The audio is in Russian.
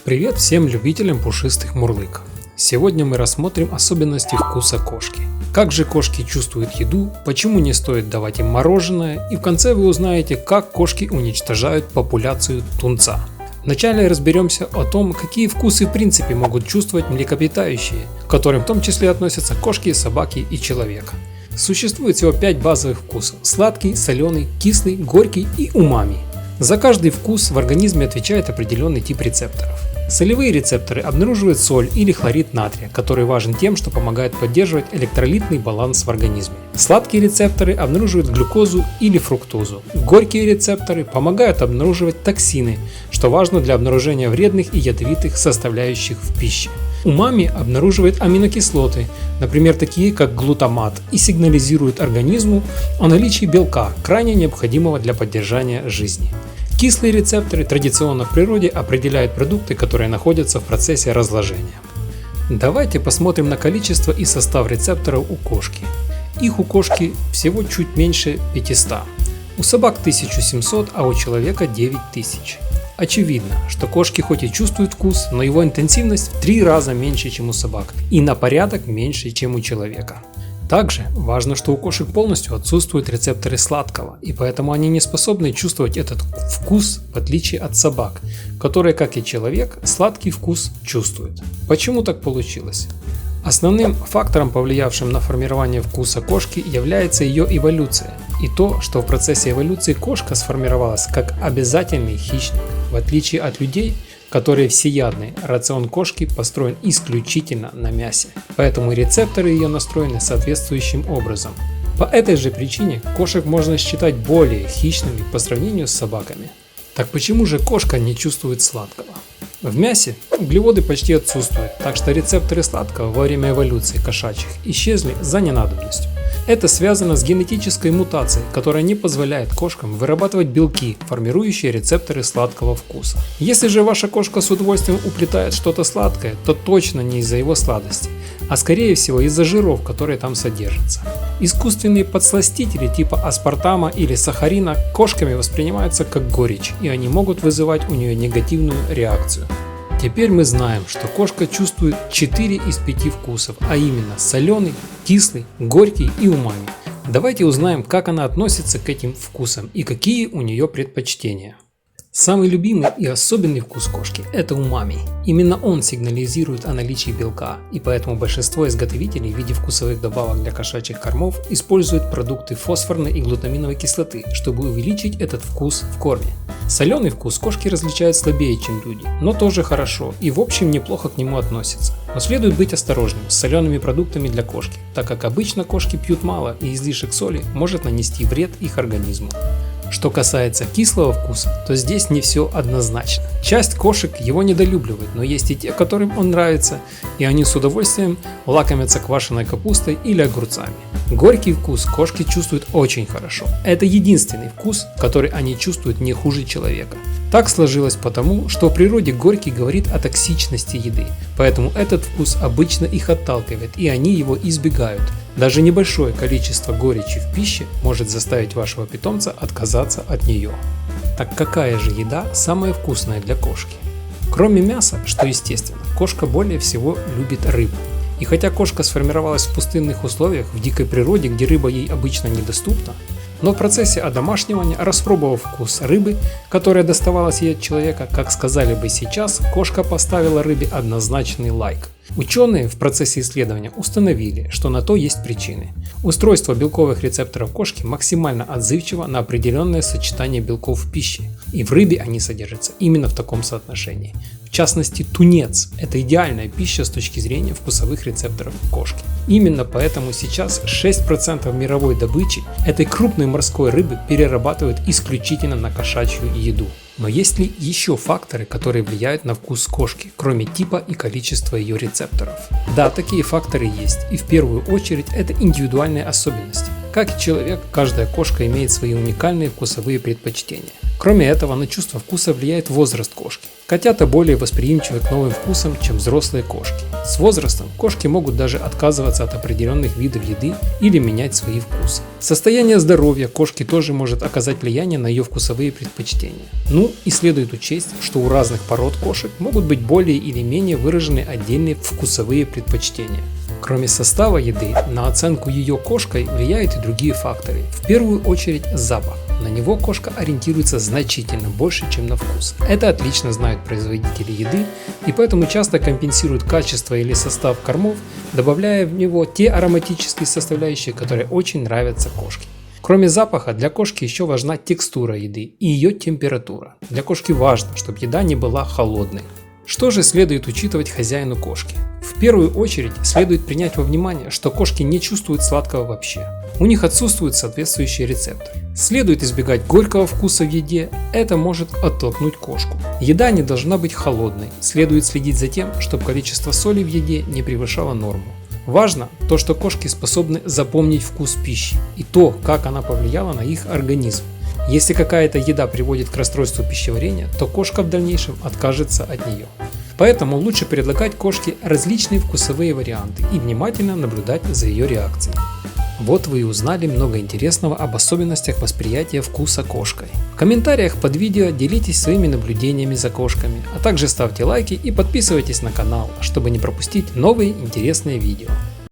Привет всем любителям пушистых мурлык! Сегодня мы рассмотрим особенности вкуса кошки. Как же кошки чувствуют еду, почему не стоит давать им мороженое, и в конце вы узнаете, как кошки уничтожают популяцию тунца. Вначале разберемся о том, какие вкусы в принципе могут чувствовать млекопитающие, к которым в том числе относятся кошки, собаки и человек. Существует всего 5 базовых вкусов: сладкий, соленый, кислый, горький и умами. За каждый вкус в организме отвечает определенный тип рецепторов. Солевые рецепторы обнаруживают соль или хлорид натрия, который важен тем, что помогает поддерживать электролитный баланс в организме. Сладкие рецепторы обнаруживают глюкозу или фруктозу. Горькие рецепторы помогают обнаруживать токсины, что важно для обнаружения вредных и ядовитых составляющих в пище. Умами обнаруживает аминокислоты, например, такие как глутамат, и сигнализирует организму о наличии белка, крайне необходимого для поддержания жизни. Кислые рецепторы традиционно в природе определяют продукты, которые находятся в процессе разложения. Давайте посмотрим на количество и состав рецепторов у кошки. Их у кошки всего чуть меньше 500. У собак 1700, а у человека 9000. Очевидно, что кошки хоть и чувствуют вкус, но его интенсивность в 3 раза меньше, чем у собак, и на порядок меньше, чем у человека. Также важно, что у кошек полностью отсутствуют рецепторы сладкого, и поэтому они не способны чувствовать этот вкус, в отличие от собак, которые, как и человек, сладкий вкус чувствуют. Почему так получилось? Основным фактором, повлиявшим на формирование вкуса кошки, является ее эволюция и то, что в процессе эволюции кошка сформировалась как обязательный хищник. В отличие от людей, которые всеядны, рацион кошки построен исключительно на мясе, поэтому рецепторы ее настроены соответствующим образом. По этой же причине кошек можно считать более хищными по сравнению с собаками. Так почему же кошка не чувствует сладкого? В мясе углеводы почти отсутствуют, так что рецепторы сладкого во время эволюции кошачьих исчезли за ненадобностью. Это связано с генетической мутацией, которая не позволяет кошкам вырабатывать белки, формирующие рецепторы сладкого вкуса. Если же ваша кошка с удовольствием уплетает что-то сладкое, то точно не из-за его сладости, а скорее всего из-за жиров, которые там содержатся. Искусственные подсластители типа аспартама или сахарина кошками воспринимаются как горечь, и они могут вызывать у нее негативную реакцию. Теперь мы знаем, что кошка чувствует 4 из 5 вкусов, а именно соленый, кислый, горький и умами. Давайте узнаем, как она относится к этим вкусам и какие у нее предпочтения. Самый любимый и особенный вкус кошки – это умами. Именно он сигнализирует о наличии белка, и поэтому большинство изготовителей в виде вкусовых добавок для кошачьих кормов используют продукты фосфорной и глутаминовой кислоты, чтобы увеличить этот вкус в корме. Соленый вкус кошки различают слабее, чем люди, но тоже хорошо и в общем неплохо к нему относятся. Но следует быть осторожным с солеными продуктами для кошки, так как обычно кошки пьют мало, и излишек соли может нанести вред их организму. Что касается кислого вкуса, то здесь не все однозначно. Часть кошек его недолюбливает, но есть и те, которым он нравится, и они с удовольствием лакомятся квашеной капустой или огурцами. Горький вкус кошки чувствуют очень хорошо. Это единственный вкус, который они чувствуют не хуже человека. Так сложилось потому, что в природе горький говорит о токсичности еды, поэтому этот вкус обычно их отталкивает, и они его избегают. Даже небольшое количество горечи в пище может заставить вашего питомца отказаться от нее. Так какая же еда самая вкусная для кошки? Кроме мяса, что естественно, кошка более всего любит рыбу. И хотя кошка сформировалась в пустынных условиях, в дикой природе, где рыба ей обычно недоступна, но в процессе одомашнивания, распробовав вкус рыбы, которая доставалась ей от человека, как сказали бы сейчас, кошка поставила рыбе однозначный лайк. Ученые в процессе исследования установили, что на то есть причины. Устройство белковых рецепторов кошки максимально отзывчиво на определенное сочетание белков в пище, и в рыбе они содержатся именно в таком соотношении. В частности, тунец – это идеальная пища с точки зрения вкусовых рецепторов кошки. Именно поэтому сейчас 6% мировой добычи этой крупной морской рыбы перерабатывают исключительно на кошачью еду. Но есть ли еще факторы, которые влияют на вкус кошки, кроме типа и количества ее рецепторов? Да, такие факторы есть, и в первую очередь это индивидуальные особенности. Как и человек, каждая кошка имеет свои уникальные вкусовые предпочтения. Кроме этого, на чувство вкуса влияет возраст кошки. Котята более восприимчивы к новым вкусам, чем взрослые кошки. С возрастом кошки могут даже отказываться от определенных видов еды или менять свои вкусы. Состояние здоровья кошки тоже может оказать влияние на ее вкусовые предпочтения. Ну и следует учесть, что у разных пород кошек могут быть более или менее выражены отдельные вкусовые предпочтения. Кроме состава еды, на оценку ее кошкой влияют и другие факторы. В первую очередь запах. На него кошка ориентируется значительно больше, чем на вкус. Это отлично знают производители еды и поэтому часто компенсируют качество или состав кормов, добавляя в него те ароматические составляющие, которые очень нравятся кошке. Кроме запаха, для кошки еще важна текстура еды и ее температура. Для кошки важно, чтобы еда не была холодной. Что же следует учитывать хозяину кошки? В первую очередь следует принять во внимание, что кошки не чувствуют сладкого вообще. У них отсутствуют соответствующие рецепторы. Следует избегать горького вкуса в еде, это может оттолкнуть кошку. Еда не должна быть холодной, следует следить за тем, чтобы количество соли в еде не превышало норму. Важно то, что кошки способны запомнить вкус пищи и то, как она повлияла на их организм. Если какая-то еда приводит к расстройству пищеварения, то кошка в дальнейшем откажется от нее. Поэтому лучше предлагать кошке различные вкусовые варианты и внимательно наблюдать за ее реакцией. Вот вы и узнали много интересного об особенностях восприятия вкуса кошкой. В комментариях под видео делитесь своими наблюдениями за кошками, а также ставьте лайки и подписывайтесь на канал, чтобы не пропустить новые интересные видео.